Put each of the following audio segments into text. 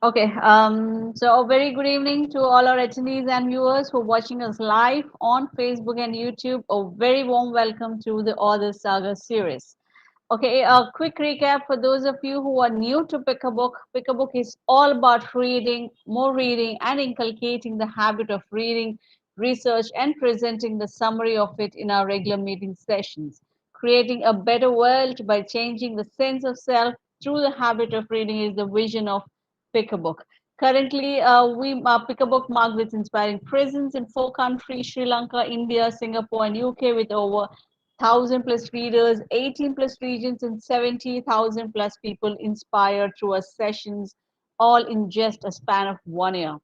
Okay, so a very good evening to all our attendees and viewers who are watching us live on Facebook and YouTube. A very warm welcome to the Authors Saga series. Okay, a quick recap for those of you who are new to Pick a Book. Pick a Book is all about reading, more reading, and inculcating the habit of reading, research, and presenting the summary of it in our regular meeting sessions. Creating a better world by changing the sense of self through the habit of reading is the vision of Pick a Book. Currently, we Pick a Book marked with inspiring presence in four countries: Sri Lanka, India, Singapore, and UK, with over 1,000 plus readers, 18 plus regions, and 70,000 plus people inspired through our sessions, all in just a span of 1 year.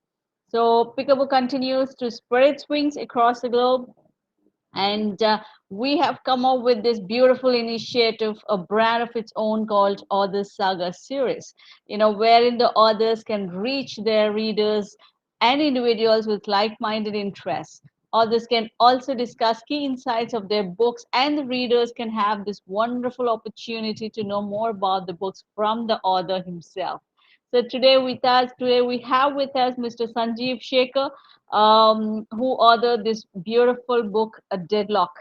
So, Pick a Book continues to spread its wings across the globe, and we have come up with this beautiful initiative, a brand of its own called Authors Saga series, wherein the authors can reach their readers and individuals with like-minded interests. Authors can also discuss key insights of their books, and the readers can have this wonderful opportunity to know more about the books from the author himself. So today we have with us Mr. Sanjeev Shekhar, who authored this beautiful book, A Deadlock.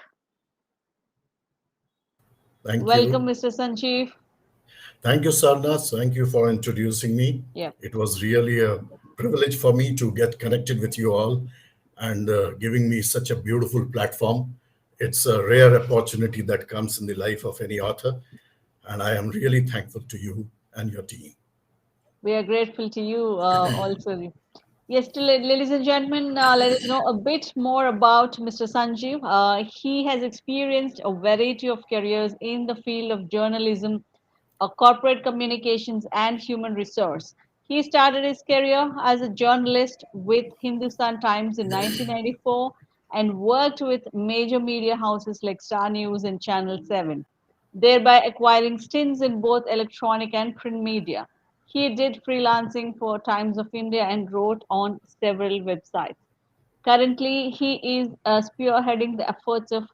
Thank Welcome, you. Mr. Sanjeev. Thank you, Sarnas. Thank you for introducing me. Yeah, It was really a privilege for me to get connected with you all and giving me such a beautiful platform. It's a rare opportunity that comes in the life of any author, and I am really thankful to you and your team. we are grateful to you also. Yes, ladies and gentlemen, let us know a bit more about Mr. Sanjeev. He has experienced a variety of careers in the field of journalism, corporate communications, and human resource. He started his career as a journalist with Hindustan Times in 1994 and worked with major media houses like Star News and Channel 7, thereby acquiring stints in both electronic and print media. He did freelancing for Times of India and wrote on several websites. Currently, he is spearheading the efforts of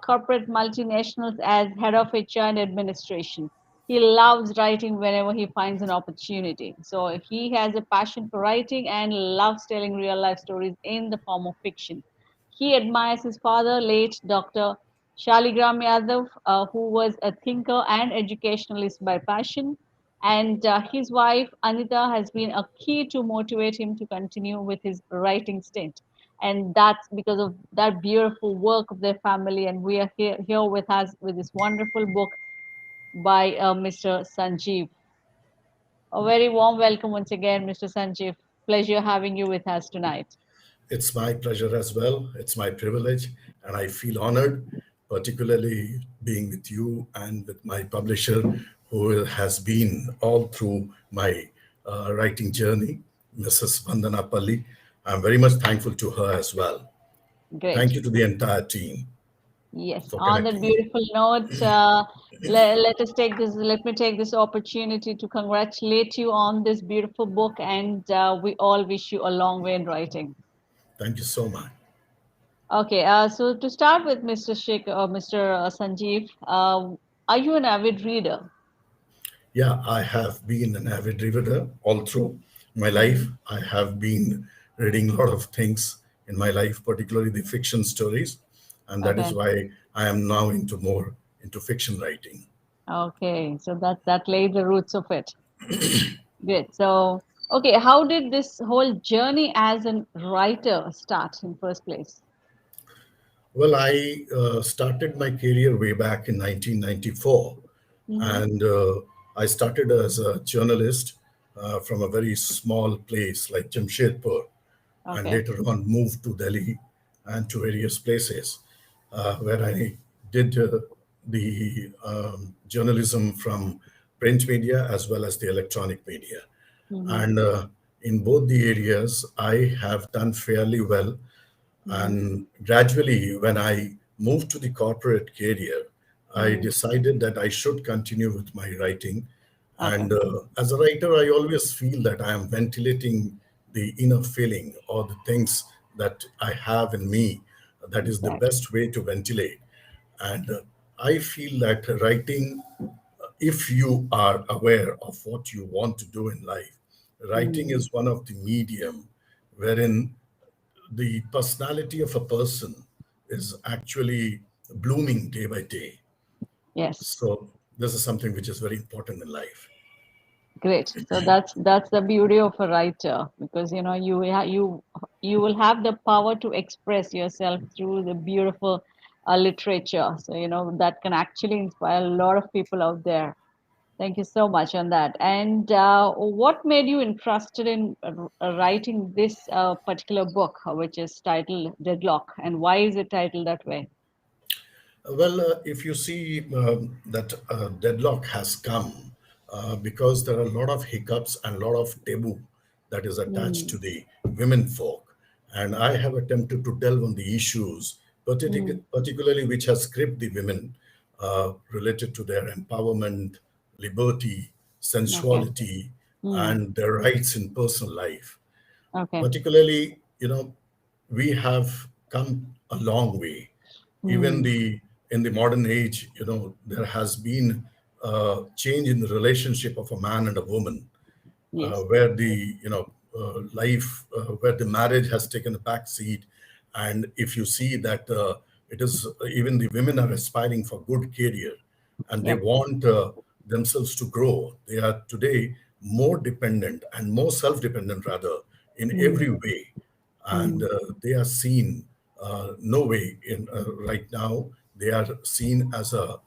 corporate multinationals as head of HR and administration. He loves writing whenever he finds an opportunity. So he has a passion for writing and loves telling real life stories in the form of fiction. He admires his father, late Dr. Shaligram Yadav, who was a thinker and educationalist by passion. And his wife, Anita, has been a key to motivate him to continue with his writing stint. And that's because of that beautiful work of their family. And we are here with us with this wonderful book by Mr. Sanjeev. A very warm welcome once again, Mr. Sanjeev. Pleasure having you with us tonight. It's my pleasure as well. It's my privilege, and I feel honored, particularly being with you and with my publisher, who has been all through my writing journey, Mrs. Vandana Palli. I'm very much thankful to her as well. Great. Thank you to the entire team Yes, for on that connecting me. beautiful note, let me take this opportunity to congratulate you on this beautiful book, and we all wish you a long way in writing. Thank you so much. Okay, so to start with, Mr. Sheikh, Mr. Sanjeev, are you an avid reader? Yeah, I have been an avid reader all through my life. Hmm. I have been reading a lot of things in my life, particularly the fiction stories, and that is Okay, why I am now into more into fiction writing. okay, so that lays the roots of it. Good. So, okay, how did this whole journey as a writer start in first place? Well, I started my career way back in 1994, Mm-hmm. and I started as a journalist from a very small place like Jamshedpur, and Okay. later on moved to Delhi and to various places where I did the journalism from print media as well as the electronic media. Mm-hmm. And in both the areas, I have done fairly well. Mm-hmm. And gradually, when I moved to the corporate career, I Mm-hmm. decided that I should continue with my writing. Okay. And as a writer, I always feel that I am ventilating the inner feeling or the things that I have in me. That is the Exactly. best way to ventilate. And I feel that writing, if you are aware of what you want to do in life, writing Mm. is one of the medium wherein the personality of a person is actually blooming day by day. Yes. So this is something which is very important in life. Great. So that's the beauty of a writer, because you will have the power to express yourself through the beautiful literature. So that can actually inspire a lot of people out there. Thank you so much on that. And what made you interested in writing this particular book, which is titled Deadlock, and why is it titled that way? Well, if you see that deadlock has come because there are a lot of hiccups and a lot of taboo that is attached to Mm, the women folk. And I have attempted to delve on the issues, mm, particularly which has gripped the women related to their empowerment, liberty, okay. sensuality, Mm, and their rights in personal life. okay. Particularly, we have come a long way. Even Mm, in the modern age, there has been a change in the relationship of a man and a woman, yes. where the life where the marriage has taken a back seat. And if you see that it is even the women are aspiring for good career, and they Yep. want themselves to grow. They are today more dependent and more self-dependent rather in every Mm, way. And mm, they are seen no way in right now they are seen as a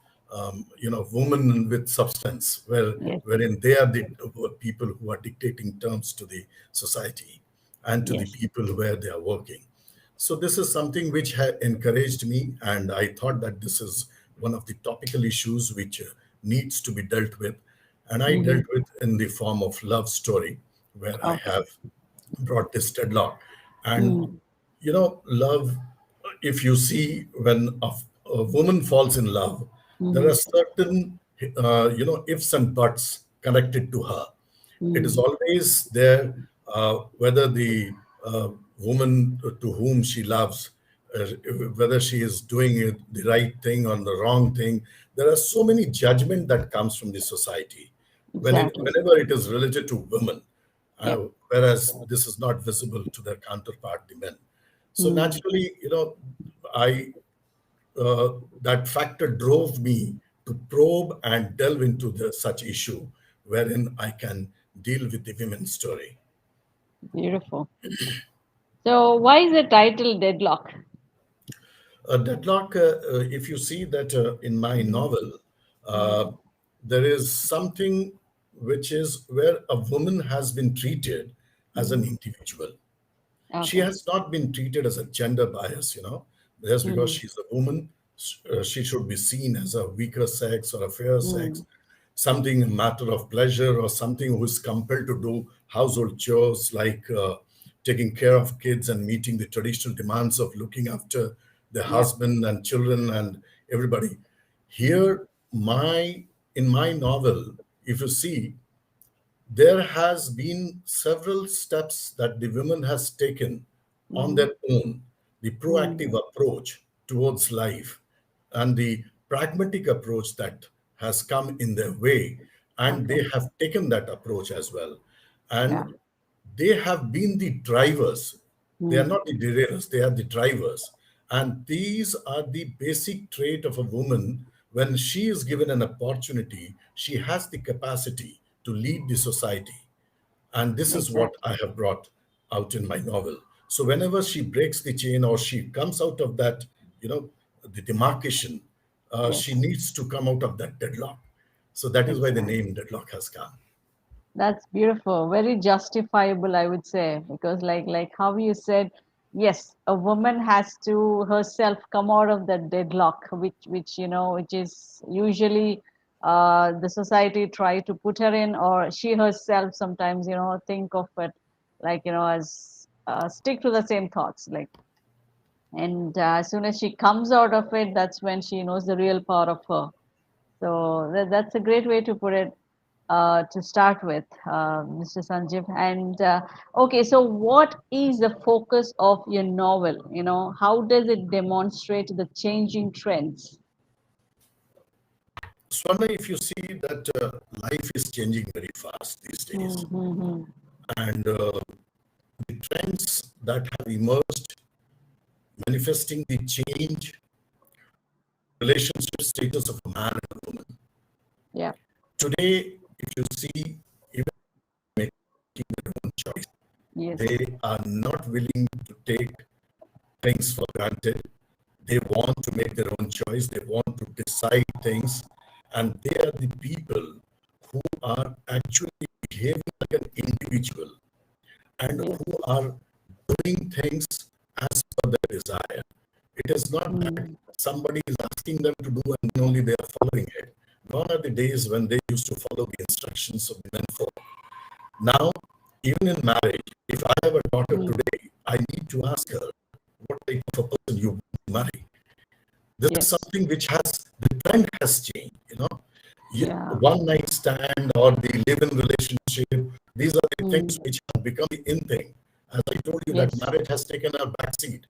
woman with substance, yes. wherein they are the people who are dictating terms to the society and to the Yes. people where they are working. So this is something which had encouraged me, and I thought that this is one of the topical issues which needs to be dealt with. And I Mm-hmm. dealt with in the form of love story, where I Okay. have brought this deadlock. And Mm, love, if you see when a woman falls in love, there are mm-hmm. certain ifs and buts connected to her. It is Mm, always there, whether the woman to whom she loves, uh, whether she is doing the right thing or the wrong thing. There are so many judgment that comes from the society exactly. whenever it is related to women, Yep. whereas this is not visible to their counterpart, the men. So Mm, naturally, I that factor drove me to probe and delve into such issue wherein I can deal with the women's story. beautiful. So why is the title Deadlock? Deadlock, if you see that in my Mm-hmm. novel, uh, Mm-hmm. there is something which is where a woman has been treated as an Mm-hmm. individual. She Okay. has not been treated as a gender bias, just because Mm-hmm. she's a woman, she should be seen as a weaker sex or a fairer sex, Mm, something a matter of pleasure, or something who is compelled to do household chores like taking care of kids and meeting the traditional demands of looking after the yep. husband and children and everybody. Mm, Here, in my novel, if you see, there has been several steps that the women has taken on mm, their own, the mm, proactive approach towards life and the pragmatic approach that has come in their way, and okay. they have taken that approach as well. Yeah. And they have been the drivers. They are Mm, not the derailers, they are the drivers. And these are the basic trait of a woman. When she is given an opportunity, she has the capacity to lead the society. And this is what exactly. I have brought out in my novel. So whenever she breaks the chain or she comes out of that, the demarcation, she Yes. needs to come out of that deadlock. So that is why the Exactly. name Deadlock has come. That's beautiful. Very justifiable, I would say, because like how you said, yes, a woman has to herself come out of that deadlock, which is usually the society try to put her in, or she herself sometimes think of it like as stick to the same thoughts, like, and as soon as she comes out of it, that's when she knows the real power of her. So that's a great way to put it to start with, Mr. Sanjeev. And okay, so what is the focus of your novel? How does it demonstrate the changing trends? Swarna, if you see that life is changing very fast these days, Mm-hmm. and the trends that have emerged manifesting the change relationship status of a man and a woman. Yeah. Today, if you see, even making their own choice, Yes. they are not willing to take things for granted. They want to make their own choice. They want to decide things. And they are the people who are actually behaving like an individual and Yes. who are doing things as per their desire. It is not that Mm. somebody is asking them to do and then only they are following it. Gone are the days when they used to follow the instructions of the men folk. Now, even in marriage, if I have a daughter Mm. today, I need to ask her what type of a person you want to marry. This is Yes. something which has, the trend has changed, you know. Yeah. One night stand or the live-in relationship, these are the things Mm. which have become the in thing. As I told you, that Yes. marriage has taken a backseat.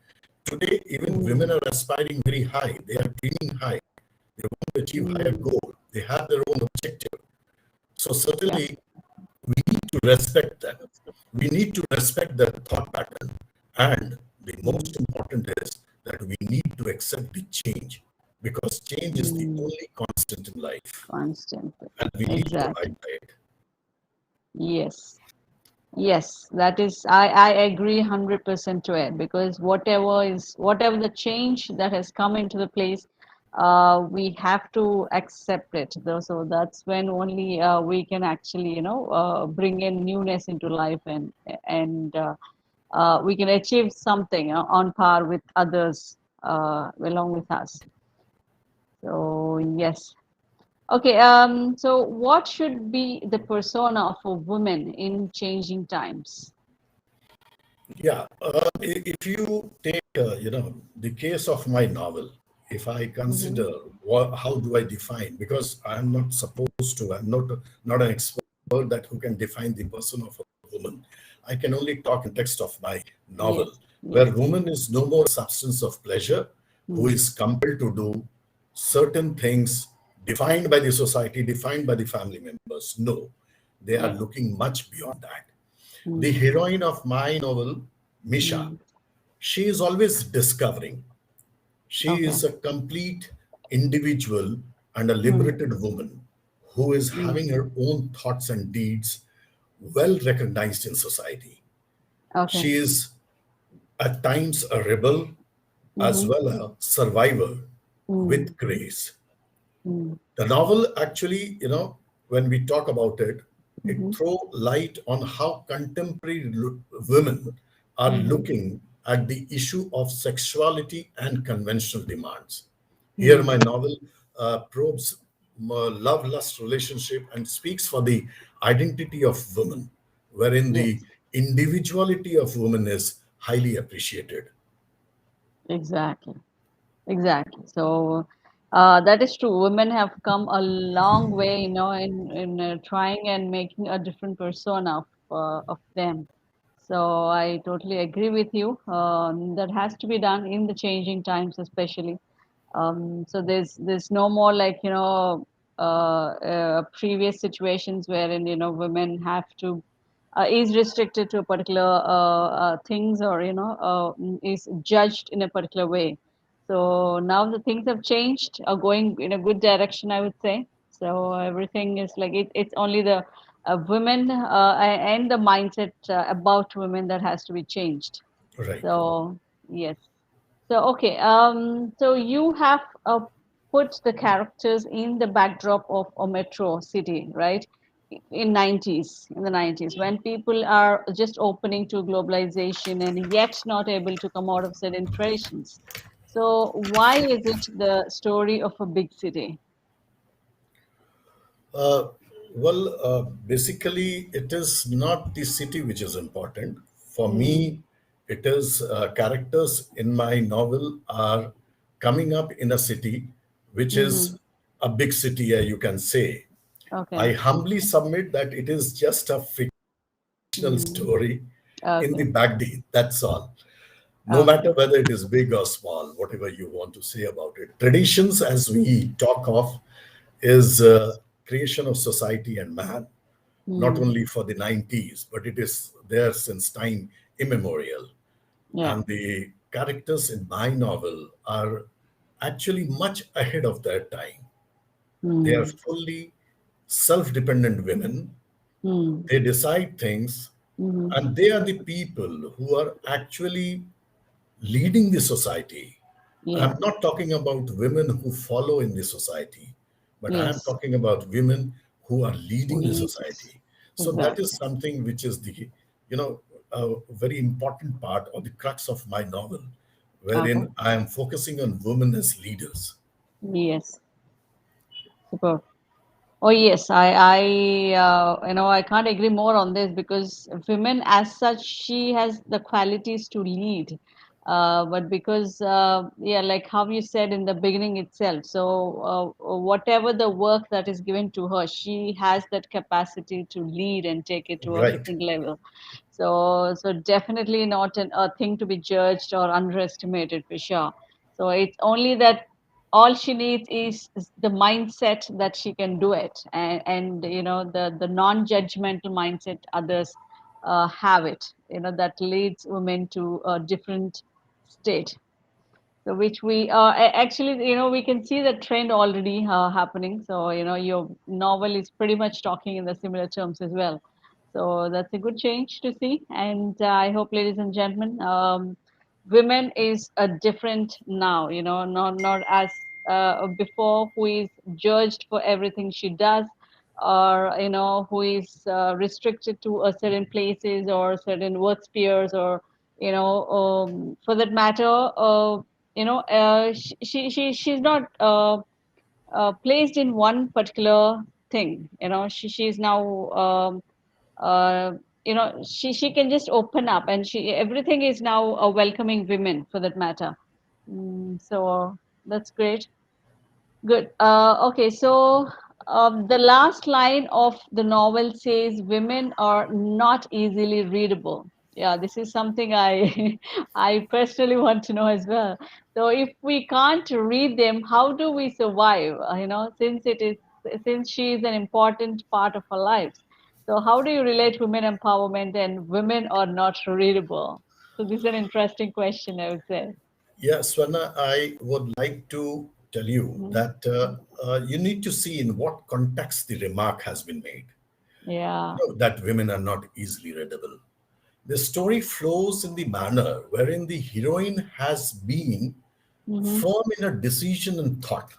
Today, even women Mm. are aspiring very high. They are dreaming high. They want to achieve higher Mm. goal. They have their own objective. So Yeah. certainly, we need to respect them. We need to respect their thought pattern. And the Mm. most important is that we need to accept the change because change is the Mm. only constant in life. Constantly. And we need to abide Exactly. by it. Yes. Yes, that is, I agree 100% to it because whatever the change that has come into the place, we have to accept it. So that's when only we can actually, bring in newness into life and we can achieve something on par with others along with us. So yes. Okay, so what should be the persona of a woman in changing times? Yeah, if you take, the case of my novel, if I consider Mm-hmm. how do I define, because I'm not supposed to, I'm not an expert that who can define the person of a woman. I can only talk in text of my novel, Yes, yes. where woman is no more substance of pleasure, who Mm. is compelled to do certain things defined by the society, defined by the family members. No, they are Yeah. looking much beyond that. The Mm. heroine of my novel, Misha, Mm. she is always discovering. She Okay. is a complete individual and a Mm. liberated woman who is Mm. having her own thoughts and deeds well recognized in society. Okay. She is at times a rebel as Mm-hmm. well a survivor Mm. with grace. Mm. The novel actually, when we talk about it, it Mm-hmm. throw light on how contemporary women are Mm-hmm. looking at the issue of sexuality and conventional demands. Here, my Mm. novel probes love lust relationship and speaks for the identity of women, wherein the Yes, individuality of women is highly appreciated. exactly. Exactly. So that is true. Women have come a long way, in trying and making a different persona of them. So I totally agree with you. That has to be done in the changing times, especially. So there's no more like previous situations wherein women have to is restricted to a particular things or is judged in a particular way. So now the things have changed, are going in a good direction, I would say. So everything is like it's only the women and the mindset about women that has to be changed. Right. So yes. So okay, so you have put the characters in the backdrop of a metro city, right? In the 90s, when people are just opening to globalization and yet not able to come out of certain traditions. So why is it the story of a big city? Uh, basically, it is not the city which is important. For Hmm. me, it is characters in my novel are coming up in a city which Mm-hmm. is a big city, you can say. Okay. I humbly submit that it is just a fictional Mm. story in Okay. the backdate. That's all. No Okay. matter whether it is big or small, whatever you want to say about it. Traditions, as we talk of, is creation of society and man. not Mm. only for the 90s, but it is there since time immemorial. Yeah. And the characters in my novel are actually much ahead of their time. They are Mm. fully self dependent women. Mm. They decide things, Mm. and they are the people who are actually leading the society. Yeah. I'm not talking about women who follow in the society, but I am Yes. talking about women who are Who leading the leads. society. So that is Exactly. something which is you know, a very important part or the crux of my novel, Okay. wherein I am focusing on women as leaders. Yes. Super. Oh yes, I can't agree more on this because women, as such, she has the qualities to lead. But because, yeah, like how you said in the beginning itself, so whatever the work that is given to her, she has that capacity to lead and take it to a Right, different level. So definitely not a thing to be judged or underestimated for sure. So it's only that all she needs is the mindset that she can do it, and the non-judgmental mindset others have it. That leads women to a different state. So which we actually, we can see the trend already happening. So your novel is pretty much talking in the similar terms as well. So that's a good change to see, and I hope, ladies and gentlemen, women is a different now. Not as before, who is judged for everything she does, or who is restricted to a certain places or certain work spheres, or for that matter, she's not placed in one particular thing. She's now she can just open up, and she everything is now welcoming women for that matter. So that's great. Good. Okay, so the last line of the novel says women are not easily readable. Yeah, this is something I I personally want to know as well. So if we can't read them, how do we survive? Since she is an important part of our lives. So how do you relate women empowerment and women are not readable? So this is an interesting question, I would say. yeah, Swarna, I would like to tell you Mhm. that you need to see in what context the remark has been made. Yeah. That women are not easily readable. The story flows in the manner wherein the heroine has been Mm-hmm. firm in her decision and thought.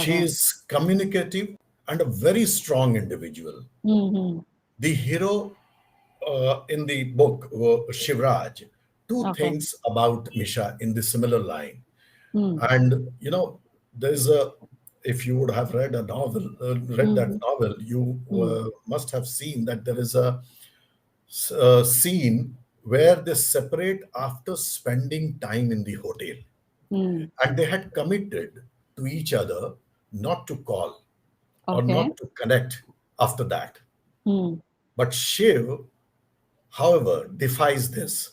She Okay. is communicative and a very strong individual. Mm-hmm. The hero in the book, Shivraj, two Okay. things about Misha in the similar line. Mm. And, there's if you would have read that Mhm. novel, you Mm. must have seen that there is a scene where they separate after spending time in the hotel. Mm. And they had committed to each other not to call or Okay. not to connect after that. Mm. But Shiv, however, defies this.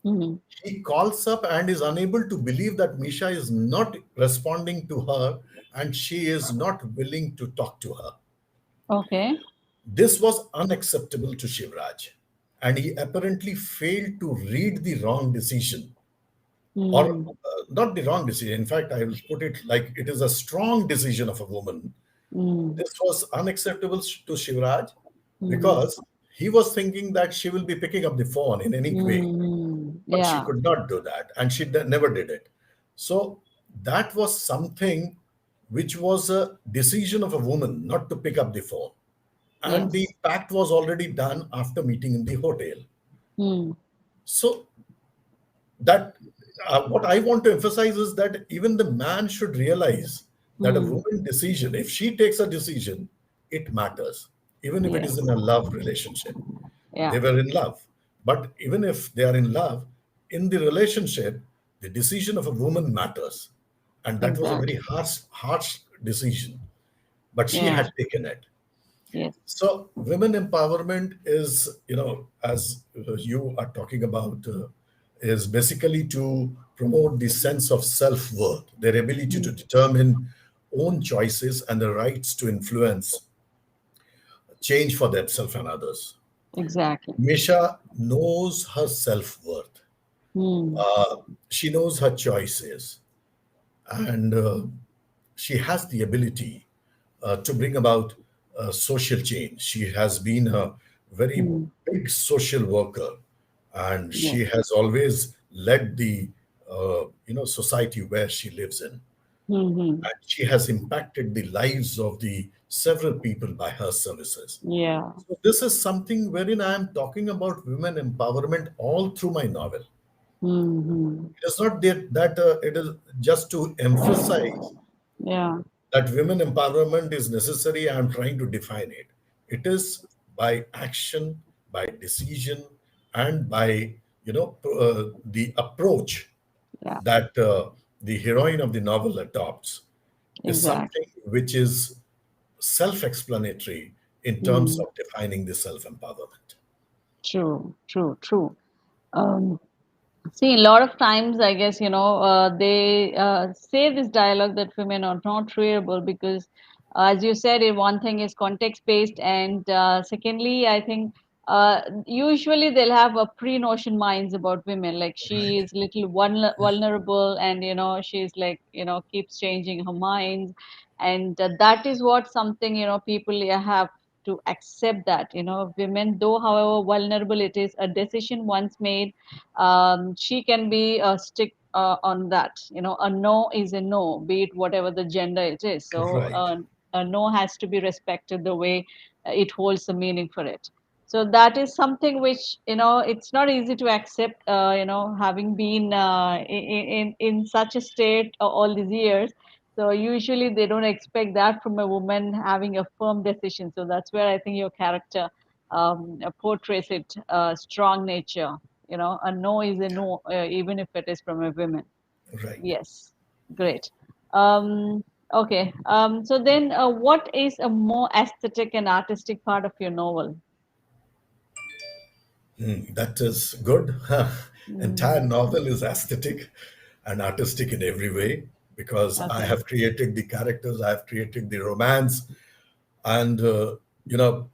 Mm. He calls up and is unable to believe that Misha is not responding to her and she is not willing to talk to her. Okay. This was unacceptable to Shivraj, and he apparently failed to read the wrong decision, or Mm. not the wrong decision. In fact, I will put it like it is a strong decision of a woman. Mm. This was unacceptable to Shivraj Mm. because he was thinking that she will be picking up the phone in any way, Mm. but she Yeah. could not do that, and she never did it. So that was something which was a decision of a woman not to pick up the phone, and the Yes. pact was already done after meeting in the hotel. Mm. So that what I want to emphasize is that even the man should realize that a Mm. woman decision, if she takes a decision, it matters, even if it is Yes. in a love relationship. They Yeah. were in love, but even if they are in love, in the relationship, the decision of a woman matters, and that was a very Exactly. harsh decision, but she Yeah. had taken it. Yes. So, women empowerment is, as you are talking about, is basically to promote the sense of self worth, their ability to Mm. determine own choices and the rights to influence change for themselves and others. Exactly. Misha knows her self worth. Hmm. She knows her choices, and she has the ability to bring about social change. She has been a very Hmm. big social worker, and she Yes. has always led the society where she lives in. Hmm. And she has impacted the lives of the several people by her services. Yeah. So this is something wherein I am talking about women empowerment all through my novel. Hmm. It is not that it is just to emphasize Yeah. that women empowerment is necessary. I am trying to define it. It is by action, by decision, and by the approach Yeah. that the heroine of the novel adopts is Exactly. something which is self-explanatory in terms Hmm. of defining the self-empowerment. True. True. True. Um, See, a lot of times, I guess, they say this dialogue that women are not readable because, as you said, one thing is context based, and secondly, I think usually they'll have a pre-notion minds about women. Like she Right, is little vulnerable, and she's like keeps changing her minds, and that is what something people have to accept that women, though however vulnerable it is, a decision once made, she can be stick on that. A no is a no, be it whatever the gender it is. So right, a no has to be respected the way it holds the meaning for it. So that is something which it's not easy to accept. Having been in such a state all these years. So usually they don't expect that from a woman having a firm decision. So that's where I think your character portrays it, strong nature. A no is a no, even if it is from a woman. right. Yes, great. Okay. So then, what is a more aesthetic and artistic part of your novel? That is good. Entire Mm, novel is aesthetic and artistic in every way because I okay. have created the characters, I have created the romance, and you know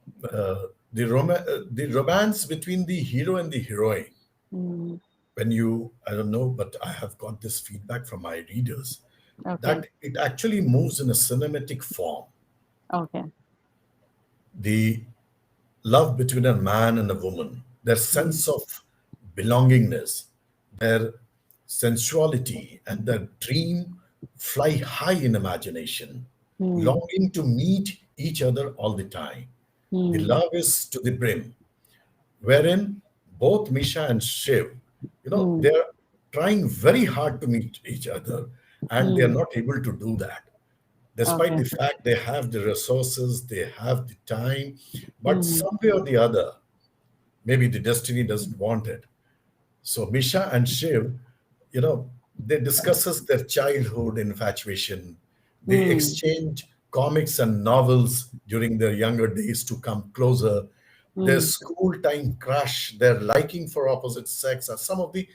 the romance between the hero and the heroine. Mm, When you, I don't know, but I have got this feedback from my readers okay. that it actually moves in a cinematic form. Okay. The love between a man and a woman, their Mm, sense of belongingness, their sensuality, and their dream fly high in imagination, mm, longing to meet each other all the time. The mm, love is to the brim, wherein both Misha and Shiv, mm, they're trying very hard to meet each other and they're mm, not able to do that despite okay. the fact they have the resources, they have the time, but Mm, some way or the other, maybe the destiny doesn't want it. So Misha and Shiv, they discusses their childhood infatuation. They mm, exchange comics and novels during their younger days to come closer. Their mm, school time crush, their liking for opposite sex are some of the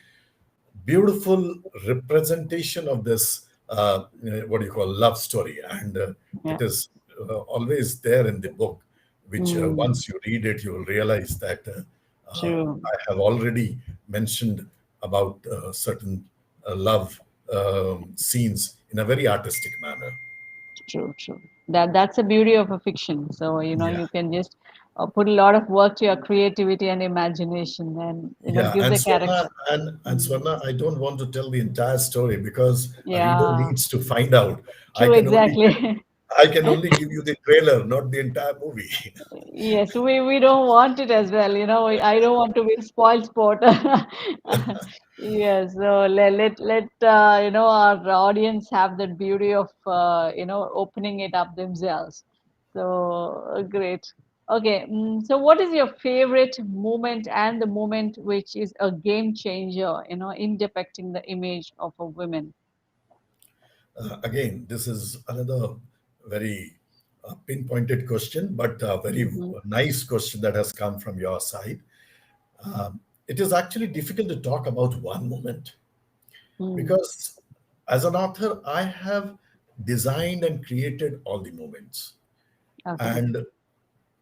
beautiful representation of this what do you call love story, and yeah. it is always there in the book, which Mm, once you read it you will realize that true. I have already mentioned about certain love scenes in a very artistic manner. True, true. That's the beauty of a fiction. So, Yeah, you can just put a lot of work to your creativity and imagination and, yeah, give and the Swarna, character. and Mm, Swarna, I don't want to tell the entire story because a reader yeah, needs to find out. I true, can only exactly. I can only give you the trailer, not the entire movie. Yes, we don't want it as well. I don't want to be spoiled sport. Yes, so let our audience have that beauty of opening it up themselves. So great. Okay, so what is your favorite moment and the moment which is a game changer, in depicting the image of a woman? Again, this is another very pinpointed question, but a very Mm-hmm. nice question that has come from your side. It is actually difficult to talk about one moment Mm, because as an author, I have designed and created all the moments. okay. And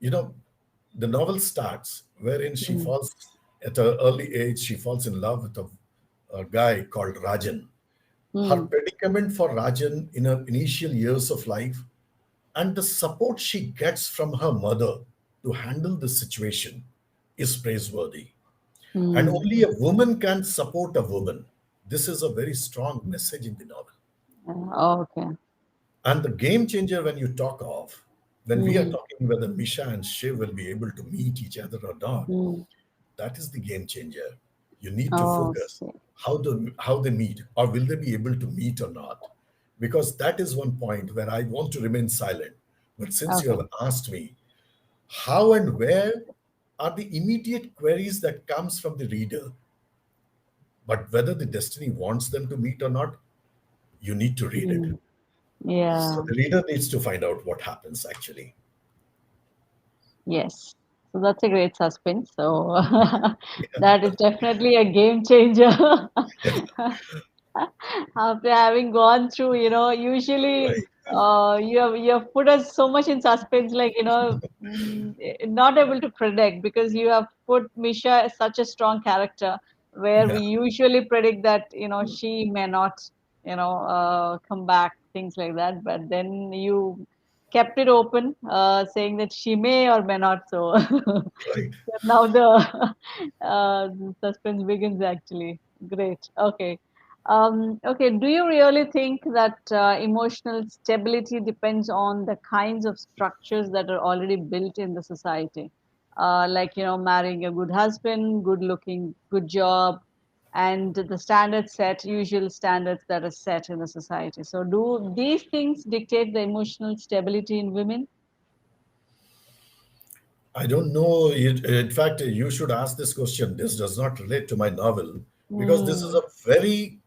you know, the novel starts wherein she Mm, falls at an early age, she falls in love with a guy called Rajan. Her mm, predicament for Rajan in her initial years of life and the support she gets from her mother to handle the situation is praiseworthy. And mm. only a woman can support a woman. This is a very strong message in the novel. Okay. And the game changer when you talk of, when we are Mm, talking whether Misha and Shiv will be able to meet each other or not, mm. that is the game changer. You need to focus Okay. how they meet, or will they be able to meet or not? Because that is one point where I want to remain silent. But since you Okay. have asked me, how and where are the immediate queries that comes from the reader, but whether the destiny wants them to meet or not, you need to read it. Mm. So Yeah. the reader needs to find out what happens actually. Yes. So that's a great suspense. So that is definitely a game changer. After having gone through, usually Right, you have put us so much in suspense, like, not able to predict, because you have put Misha as such a strong character where yeah, we usually predict that, she may not, come back, things like that. But then you kept it open, saying that she may or may not. So right. now the suspense begins actually. Great. Okay. Okay. Do you really think that emotional stability depends on the kinds of structures that are already built in the society? Like, marrying a good husband, good looking, good job, and the standards set, usual standards that are set in the society. So, do these things dictate the emotional stability in women? I don't know. In fact, you should ask this question. This does not relate to my novel because this is Mm, a very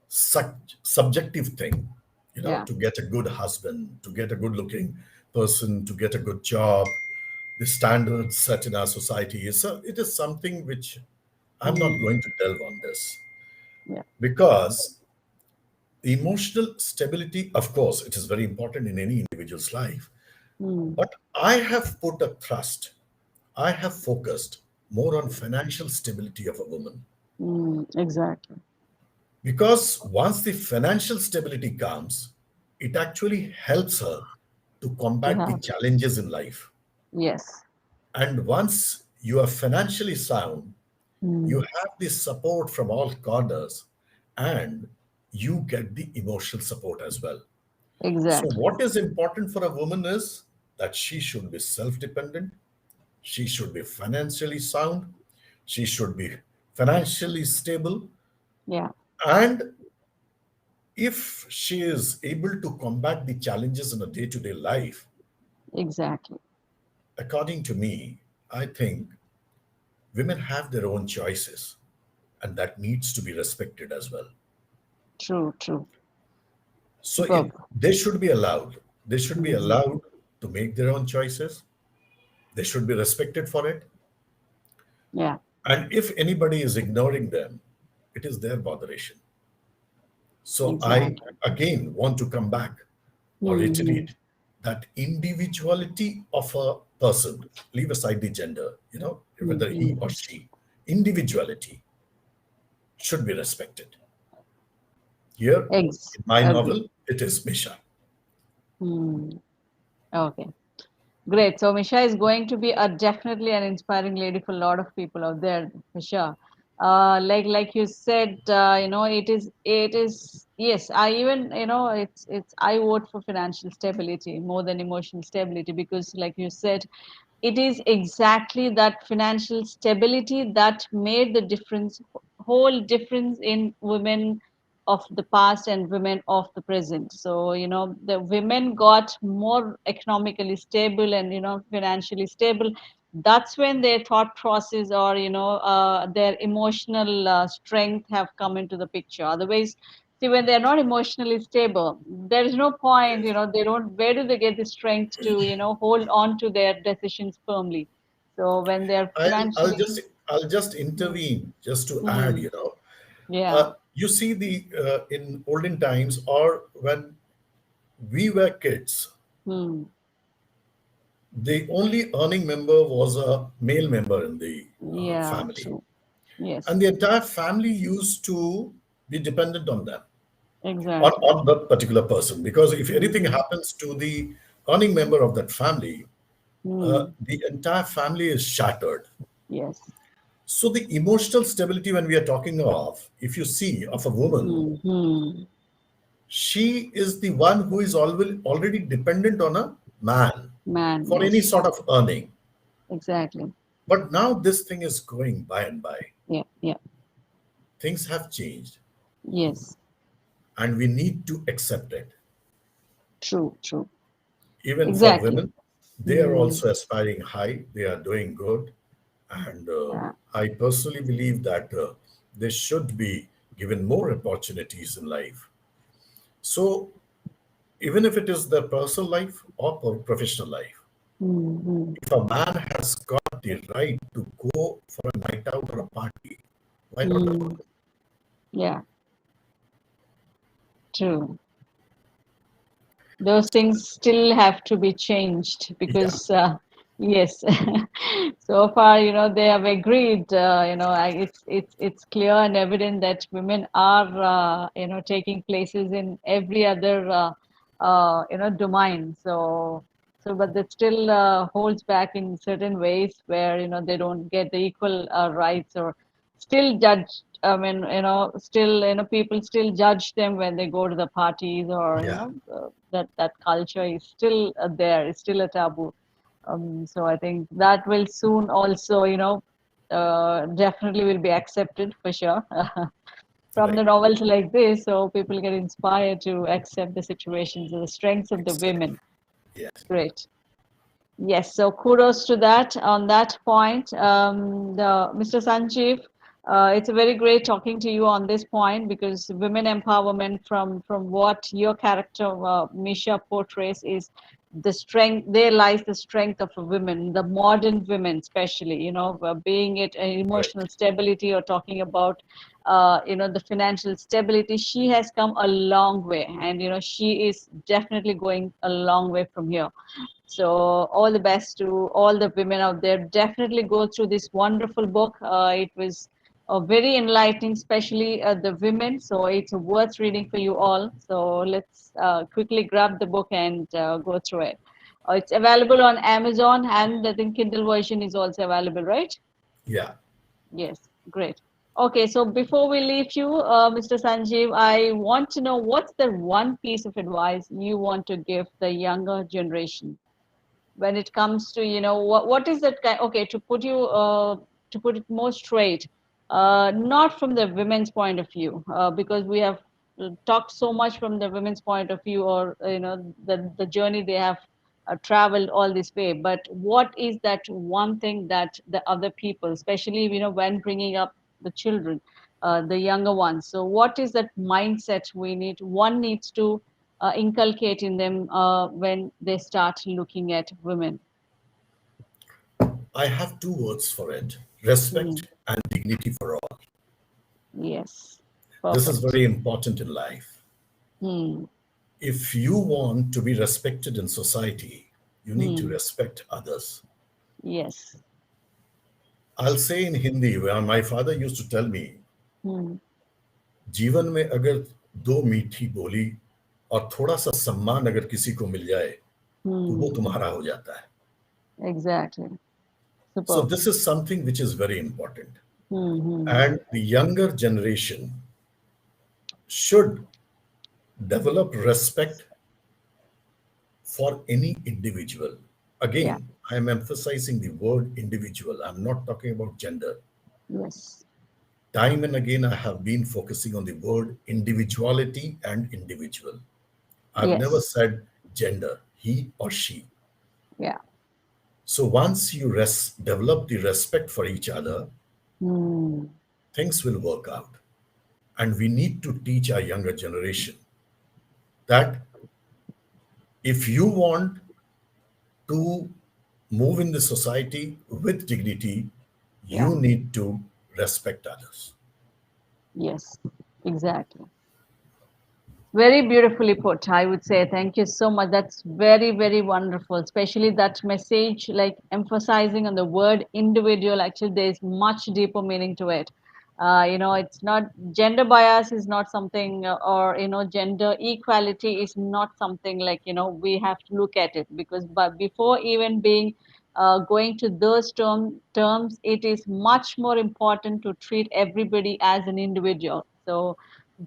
subjective thing. yeah. To get a good husband, to get a good looking person, to get a good job, the standards set in our society it is something which I'm not Mm, going to delve on this yeah. because emotional stability, of course, it is very important in any individual's life. Mm, But I have focused more on financial stability of a woman. exactly. Because once the financial stability comes, it actually helps her to To combat the have. challenges in life. Yes. And once you are financially sound, you Mm, have the support from all corners and you get the emotional support as well. So, exactly. what is important for a woman is that she should be self dependent, she should be financially sound, she should be financially stable, Yeah, and if she is able to combat the challenges in a day to day life, exactly. according to me, I think women have their own choices and that needs to be respected as well. True, true. So Superb. they should be allowed. They should be Mm, allowed to make their own choices. They should be respected for it. yeah, And if anybody is ignoring them, it is their botheration. So I exactly. again want to come back or Mm-hmm. reiterate that individuality of a person, leave aside the gender, whether he or Mm-hmm. she, individuality should be respected. Here in my Agree. novel, it is Misha. Mm, okay. Great. So Misha is going to be a definitely an inspiring lady for a lot of people out there, for sure. Like you said, it is yes. I even it's I vote for financial stability more than emotional stability, because like you said, it is exactly that financial stability that made the difference, whole difference in women of the past and women of the present. So the women got more economically stable and financially stable. That's when their thought process, or their emotional strength have come into the picture. Otherwise, see, when they're not emotionally stable, there is no point, they don't, where do they get the strength to, hold on to their decisions firmly? So when they're I'll, I'll financially, just I'll just mm, intervene just to add, mm, yeah, you see the in olden times, or when we were kids, mm, the only earning member was a male member in the Yeah, family. true. Yes, And the entire family used to be dependent on them, exactly. on that particular person. Because if anything Mm-hmm. happens to the earning member of that family, Mm, the entire family is shattered. yes. So the emotional stability when we are talking of, if you see of a woman, Mm-hmm. she is the one who is already dependent on a man Man, for any yes, sort of earning. exactly. But now this thing is going by and by. Yeah, yeah. Things have changed Yes, and we need to accept it. true, true. Even for Exactly. women, they are Mm, also aspiring high, they are doing good. And yeah. I personally believe that they should be given more opportunities in life. So, even if it is their personal life or professional life, Mm-hmm. if a man has got the right to go for a night out or a party, why not the Mm, woman? yeah, true. Those things still have to be changed Yeah, because yes, so far they have agreed. It's clear and evident that women are taking places in every other domain. So but that still holds back in certain ways where they don't get the equal rights or still judge. I mean, still, people still judge them when they go to the parties or, yeah, that culture is still there. It's still a taboo. So I think that will soon also, definitely will be accepted for sure from the right. novels like this. So people get inspired to accept the situations and the strengths of the Exactly. women. Yes. Great. Yes, so kudos to that on that point. Mr. Sanjeev, it's a very great talking to you on this point because women empowerment from what your character Misha portrays is the strength. There lies the strength of a women, the modern women, especially being it Right. emotional stability or talking about the financial stability. She has come a long way, and she is definitely going a long way from here. So all the best to all the women out there. Definitely go through this wonderful book. It was very enlightening, especially the women. So it's worth reading for you all. So let's quickly grab the book and go through it. It's available on Amazon, and I think Kindle version is also available, right? Yeah. Yes, great. Okay, so before we leave you, Mr. Sanjeev, I want to know what's the one piece of advice you want to give the younger generation when it comes to what is that kind. Okay, to put it more straight, not from the women's point of view, because we have talked so much from the women's point of view, or the journey they have traveled all this way, but what is that one thing that the other people, especially when bringing up the children, the younger ones, so what is that mindset one needs to inculcate in them when they start looking at women. I have two words for it: Hmm. respect and dignity for all. Yes, This is perfect. very important in life. Hmm. If you want to be respected in society, you need to Hmm. respect others. Yes. I'll say in Hindi, where my father used to tell me, Hmm. जीवन में अगर दो मीठी बोली और थोड़ा सा सम्मान अगर किसी को मिल जाए तो वो Hmm. तुम्हारा हो जाता है. Exactly. So Superb. this is something which is very important. Hmm. Hmm. And the younger generation should develop respect for any individual. Yeah. Again, I am emphasizing the word individual. I'm not talking about gender. Yes. Time and again, I have been focusing on the word individuality and individual. I've never Yes. said gender, he or she. Yeah. So once you develop the respect for each other, Hmm. things will work out. And we need to teach our younger generation that if you want to move in the society with dignity, Yeah. you need to respect others. Yes. Exactly. Very beautifully put, I would say. Thank you so much. That's very, very wonderful. Especially that message, like emphasizing on the word individual. Actually, there's much deeper meaning to it. It's not gender bias is not something, or gender equality is not something like we have to look at it, because but before even being going to those terms, it is much more important to treat everybody as an individual. So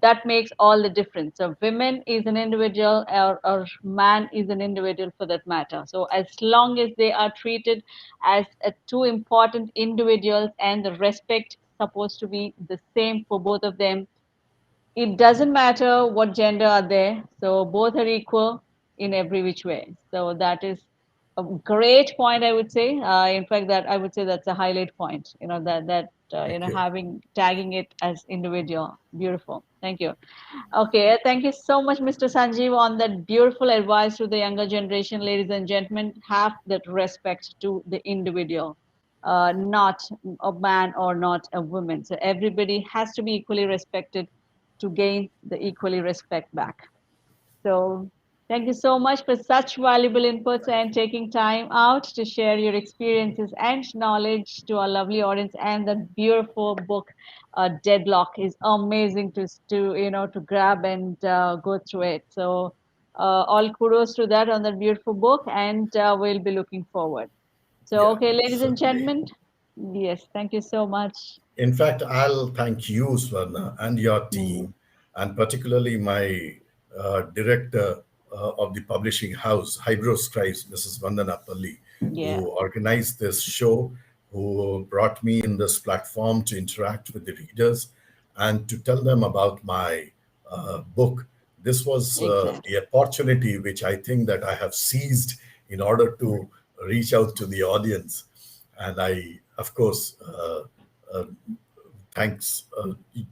that makes all the difference. So women is an individual, or man is an individual for that matter. So as long as they are treated as two important individuals, and the respect supposed to be the same for both of them, it doesn't matter what gender are there, so both are equal in every which way. So that is a great point, I would say. In fact, that I would say that's a highlight point, Thank you. having tagging it as individual. Beautiful, thank you. Okay, thank you so much, Mr. Sanjeev, on that beautiful advice to the younger generation. Ladies and gentlemen, have that respect to the individual, not a man or not a woman. So everybody has to be equally respected to gain the equally respect back. So thank you so much for such valuable inputs and taking time out to share your experiences and knowledge to our lovely audience. And that beautiful book, Deadlock, is amazing to grab and go through it. So all kudos to that on that beautiful book, and we'll be looking forward. So Yeah, okay, ladies and certainly. gentlemen, yes, thank you so much. In fact, I'll thank you, Swarna, and your Mm, team, and particularly my director of the publishing house, Hybro Scribes, Mrs. Vandana Palli, yeah, who organized this show, who brought me in this platform to interact with the readers and to tell them about my book. This was exactly. the opportunity which I think that I have seized in order to reach out to the audience. And I, of course, thanks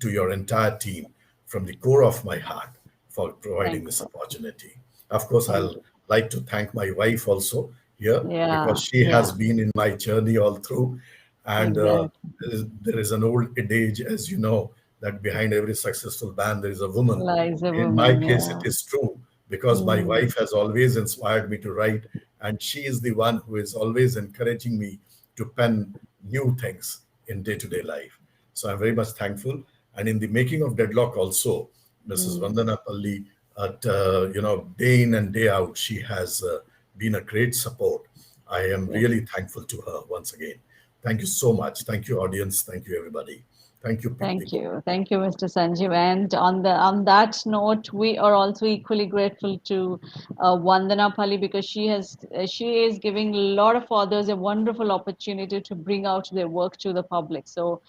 to your entire team from the core of my heart for providing this Thankful. opportunity. Of course, Thank I'll you. like to thank my wife also here because Yeah, she has yeah, been in my journey all through. And exactly. there is an old adage, as you know, that behind every successful man, there is a woman. Lies a In my woman, case, it yeah. is true because my Mm, wife has always inspired me to write, and she is the one who is always encouraging me to pen new things in day to day life. So I'm very much thankful. And in the making of Deadlock also, Mrs. mm, Vandana Palli, at day in and day out, she has been a great support. I am yes. really thankful to her once again. Thank you so much. Thank you, audience. Thank you, everybody. Thank you, Thank Pipti. you. Thank you, Mr. Sanjeev. And on that note, we are also equally grateful to Vandana Pali, because she is giving a lot of authors a wonderful opportunity to bring out their work to the public. So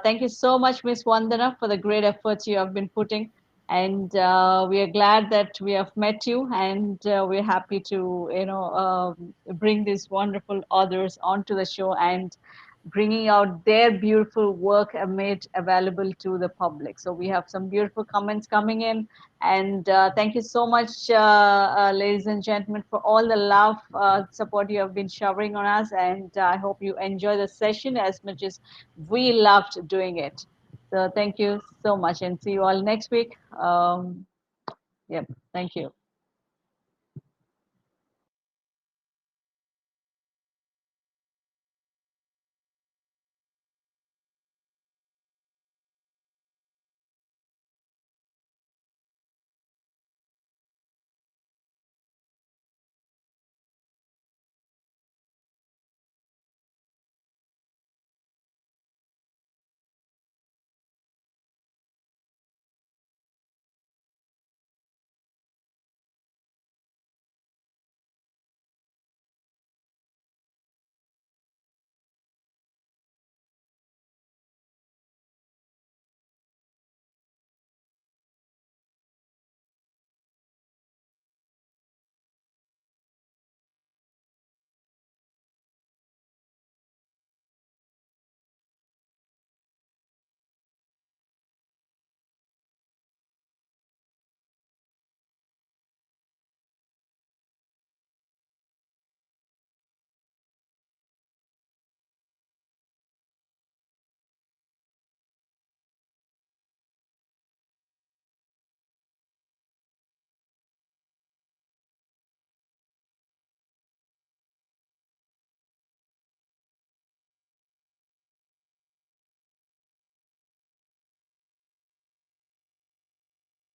thank you so much, Miss Vandana, for the great efforts you have been putting. And we are glad that we have met you, and we're happy to bring these wonderful authors onto the show and bringing out their beautiful work and made available to the public. So we have some beautiful comments coming in, and thank you so much, ladies and gentlemen, for all the love, support you have been showering on us, and I hope you enjoy the session as much as we loved doing it. So thank you so much, and see you all next week. Yep, thank you.